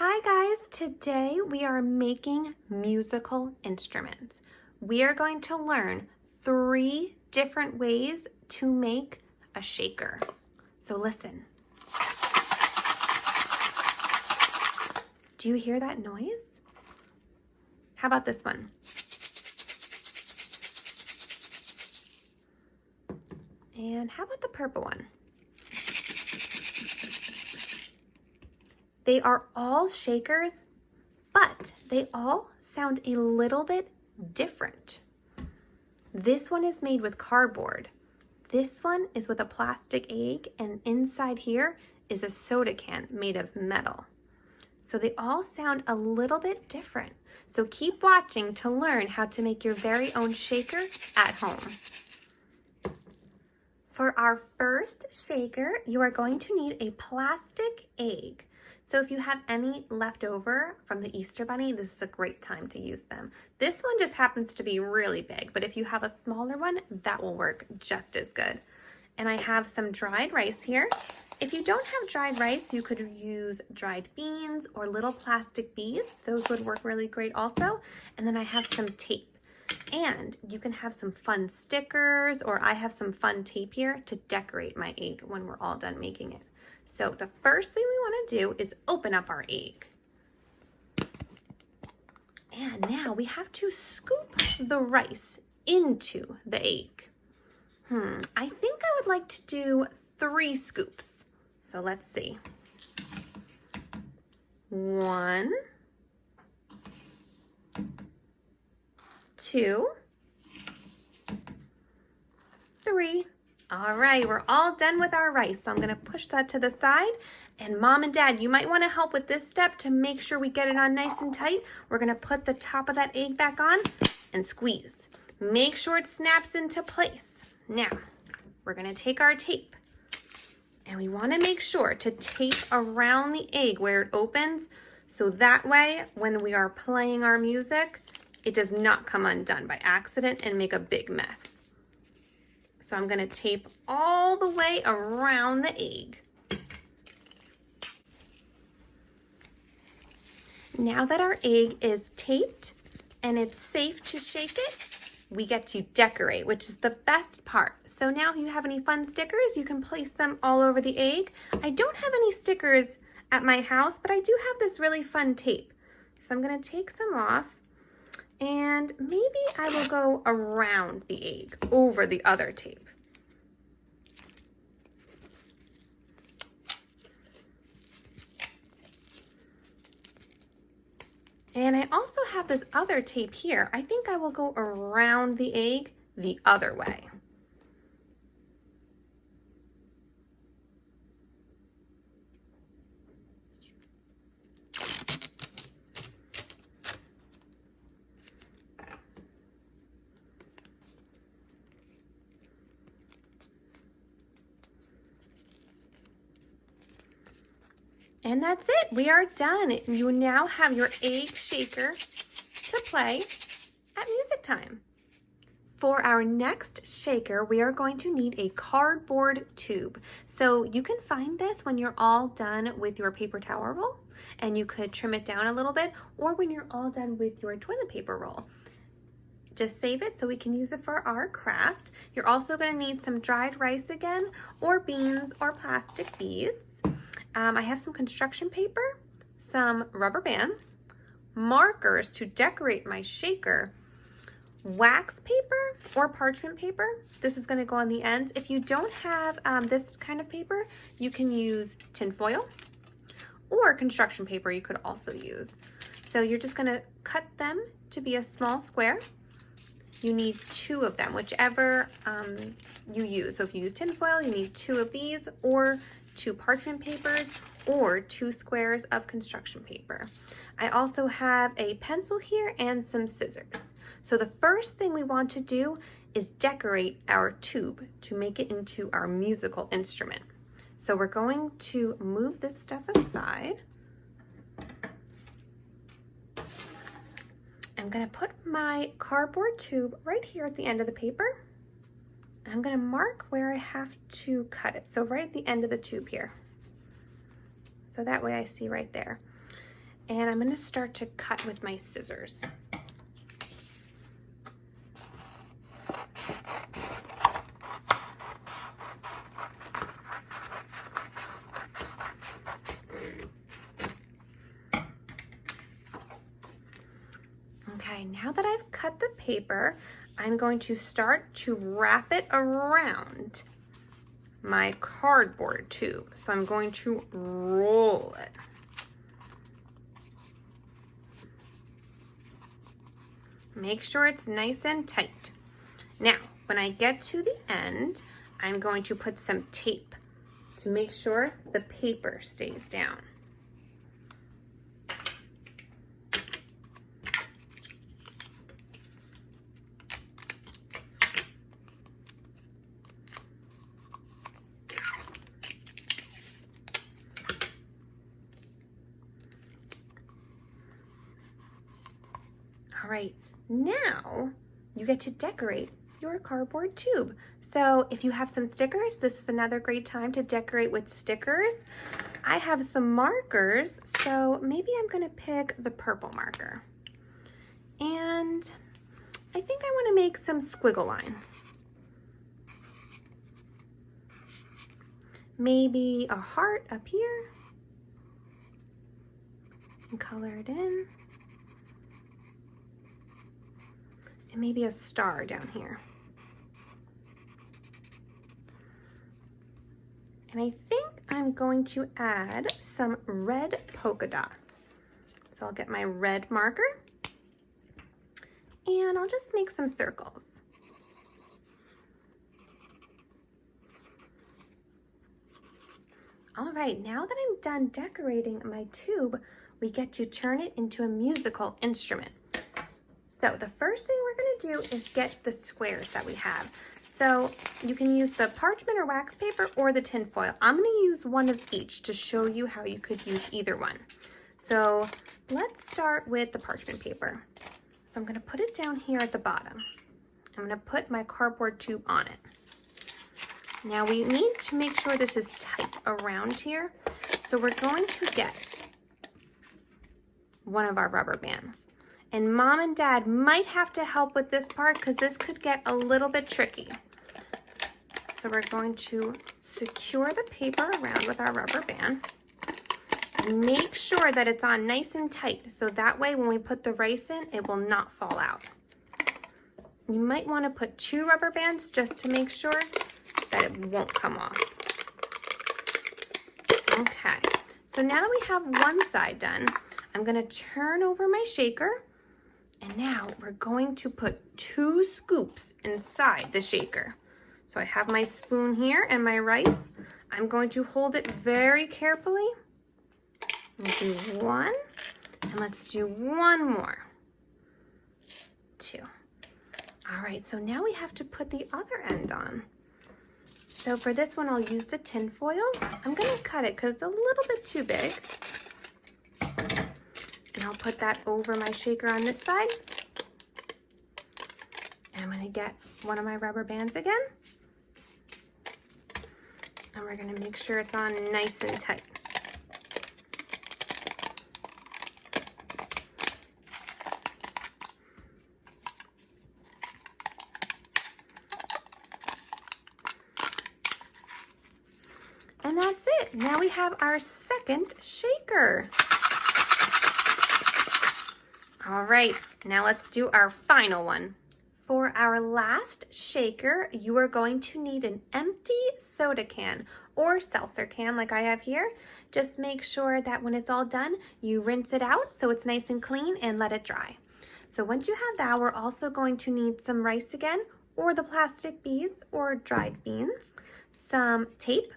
Hi guys, today we are making musical instruments. We are going to learn 3 different ways to make a shaker. So listen. Do you hear that noise? How about this one? And how about the purple one? They are all shakers, but they all sound a little bit different. This one is made with cardboard. This one is with a plastic egg, and inside here is a soda can made of metal. So they all sound a little bit different. So keep watching to learn how to make your very own shaker at home. For our first shaker, you are going to need a plastic egg. So if you have any left over from the Easter Bunny, this is a great time to use them. This one just happens to be really big, but if you have a smaller one, that will work just as good. And I have some dried rice here. If you don't have dried rice, you could use dried beans or little plastic beads. Those would work really great also. And then I have some tape. And you can have some fun stickers, or I have some fun tape here to decorate my egg when we're all done making it. So the first thing we want to do is open up our egg. And now we have to scoop the rice into the egg. I think I would like to do 3 scoops. So let's see. 1, 2, 3. All right, we're all done with our rice. So I'm gonna push that to the side. And Mom and Dad, you might wanna help with this step to make sure we get it on nice and tight. We're gonna put the top of that egg back on and squeeze. Make sure it snaps into place. Now, we're gonna take our tape, and we wanna make sure to tape around the egg where it opens, so that way, when we are playing our music, it does not come undone by accident and make a big mess. So I'm gonna tape all the way around the egg. Now that our egg is taped and it's safe to shake it, we get to decorate, which is the best part. So now if you have any fun stickers, you can place them all over the egg. I don't have any stickers at my house, but I do have this really fun tape. So I'm gonna take some off, and maybe I will go around the egg over the other tape. And I also have this other tape here. I think I will go around the egg the other way. And that's it, we are done. You now have your egg shaker to play at music time. For our next shaker, we are going to need a cardboard tube. So you can find this when you're all done with your paper towel roll, and you could trim it down a little bit, or when you're all done with your toilet paper roll. Just save it so we can use it for our craft. You're also gonna need some dried rice again, or beans, or plastic beads. I have some construction paper, some rubber bands, markers to decorate my shaker, wax paper or parchment paper. This is going to go on the ends. If you don't have this kind of paper, you can use tin foil, or construction paper you could also use. So you're just going to cut them to be a small square. You need 2 of them, whichever you use. So if you use tin foil, you need 2 of these, or 2 parchment papers, or 2 squares of construction paper. I also have a pencil here and some scissors. So the first thing we want to do is decorate our tube to make it into our musical instrument. So we're going to move this stuff aside. I'm gonna put my cardboard tube right here at the end of the paper. I'm gonna mark where I have to cut it. So right at the end of the tube here. So that way I see right there. And I'm going to start to cut with my scissors. Okay, now that I've cut the paper, I'm going to start to wrap it around my cardboard tube. So I'm going to roll it. Make sure it's nice and tight. Now, when I get to the end, I'm going to put some tape to make sure the paper stays down. All right, now you get to decorate your cardboard tube. So if you have some stickers, this is another great time to decorate with stickers. I have some markers, so maybe I'm gonna pick the purple marker. And I think I wanna make some squiggle lines. Maybe a heart up here and color it in. And maybe a star down here. And I think I'm going to add some red polka dots. So I'll get my red marker and I'll just make some circles. All right, now that I'm done decorating my tube, we get to turn it into a musical instrument. So the first thing we're gonna do is get the squares that we have. So you can use the parchment or wax paper or the tin foil. I'm gonna use one of each to show you how you could use either one. So let's start with the parchment paper. So I'm gonna put it down here at the bottom. I'm gonna put my cardboard tube on it. Now we need to make sure this is tight around here. So we're going to get one of our rubber bands. And mom and dad might have to help with this part because this could get a little bit tricky. So we're going to secure the paper around with our rubber band. And make sure that it's on nice and tight so that way when we put the rice in, it will not fall out. You might want to put 2 rubber bands just to make sure that it won't come off. Okay, so now that we have one side done, I'm going to turn over my shaker. And now we're going to put 2 scoops inside the shaker. So I have my spoon here and my rice. I'm going to hold it very carefully. We'll do 1, and let's do 1 more. 2. All right, so now we have to put the other end on. So for this one, I'll use the tin foil. I'm gonna cut it because it's a little bit too big. And I'll put that over my shaker on this side. And I'm gonna get one of my rubber bands again. And we're gonna make sure it's on nice and tight. And that's it. Now we have our second shaker. All right, now let's do our final one. For our last shaker, you are going to need an empty soda can or seltzer can like I have here. Just make sure that when it's all done, you rinse it out so it's nice and clean and let it dry. So once you have that, we're also going to need some rice again, or the plastic beads or dried beans, some tape,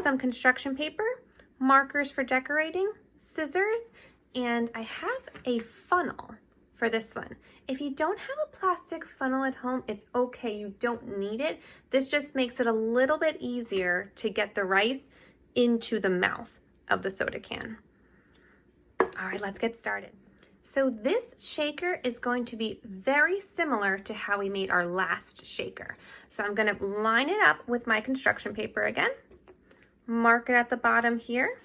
some construction paper, markers for decorating, scissors, and I have a funnel for this one. If you don't have a plastic funnel at home, it's okay, you don't need it. This just makes it a little bit easier to get the rice into the mouth of the soda can. All right, let's get started. So this shaker is going to be very similar to how we made our last shaker. So I'm gonna line it up with my construction paper again, mark it at the bottom here,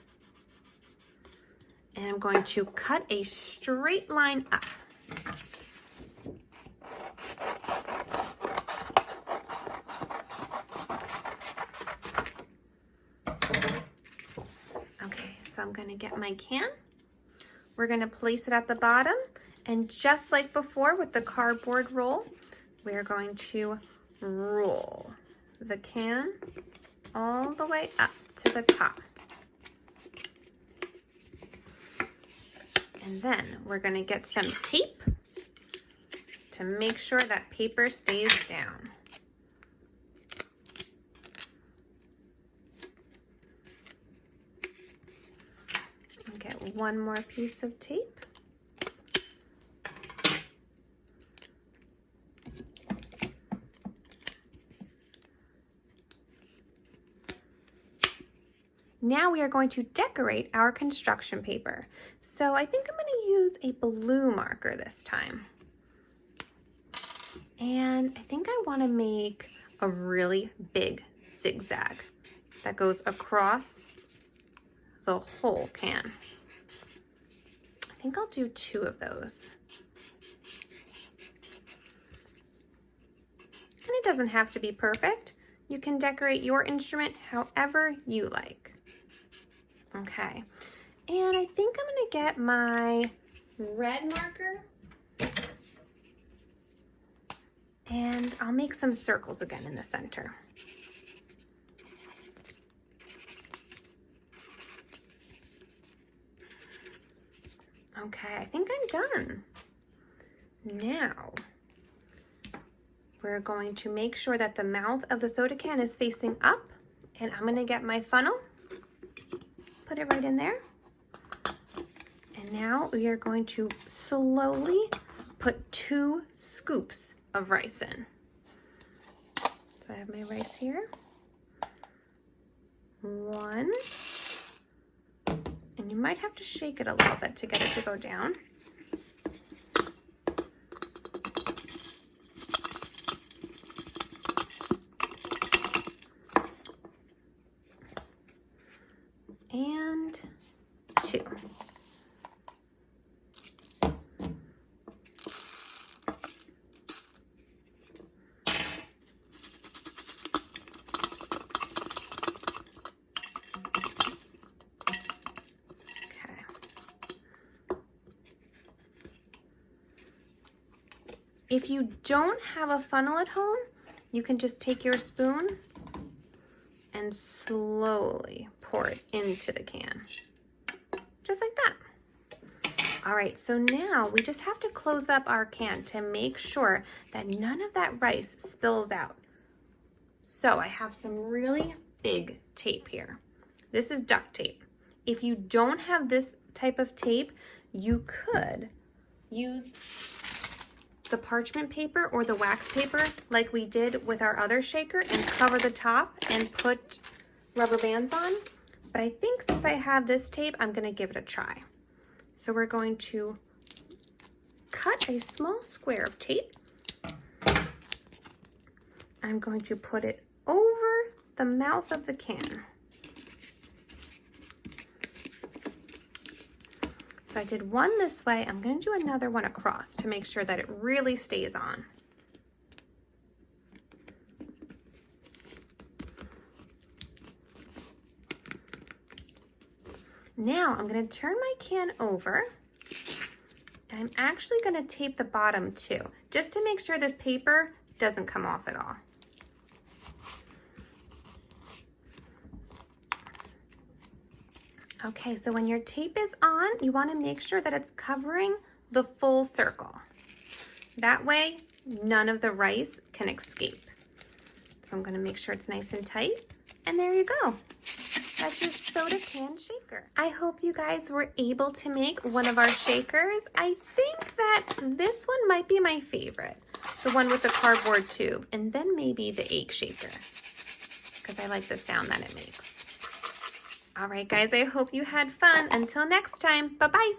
And I'm going to cut a straight line up. Okay, so I'm going to get my can. We're going to place it at the bottom, and just like before with the cardboard roll, we're going to roll the can all the way up to the top. And then we're going to get some tape to make sure that paper stays down. And get one more piece of tape. Now we are going to decorate our construction paper. So I think I'm going to use a blue marker this time. And I think I want to make a really big zigzag that goes across the whole can. I think I'll do 2 of those. And it doesn't have to be perfect. You can decorate your instrument however you like. Okay, and I think I'm going to get my red marker and I'll make some circles again in the center. Okay, I think I'm done. Now, we're going to make sure that the mouth of the soda can is facing up, and I'm going to get my funnel. Put it right in there. And now we are going to slowly put 2 scoops of rice in. So I have my rice here. 1. And you might have to shake it a little bit to get it to go down. And 2. Okay. If you don't have a funnel at home, you can just take your spoon and slowly pour it into the can, just like that. All right, so now we just have to close up our can to make sure that none of that rice spills out. So I have some really big tape here. This is duct tape. If you don't have this type of tape, you could use the parchment paper or the wax paper like we did with our other shaker and cover the top and put rubber bands on. But I think since I have this tape, I'm going to give it a try. So we're going to cut a small square of tape. I'm going to put it over the mouth of the can. So I did one this way. I'm going to do another one across to make sure that it really stays on. Now I'm going to turn my can over, and I'm actually going to tape the bottom too, just to make sure this paper doesn't come off at all. Okay, so when your tape is on, you want to make sure that it's covering the full circle. That way, none of the rice can escape. So I'm going to make sure it's nice and tight, and there you go. That's your soda can shaker. I hope you guys were able to make one of our shakers. I think that this one might be my favorite, the one with the cardboard tube, and then maybe the egg shaker, because I like the sound that it makes. All right, guys, I hope you had fun. Until next time, bye-bye.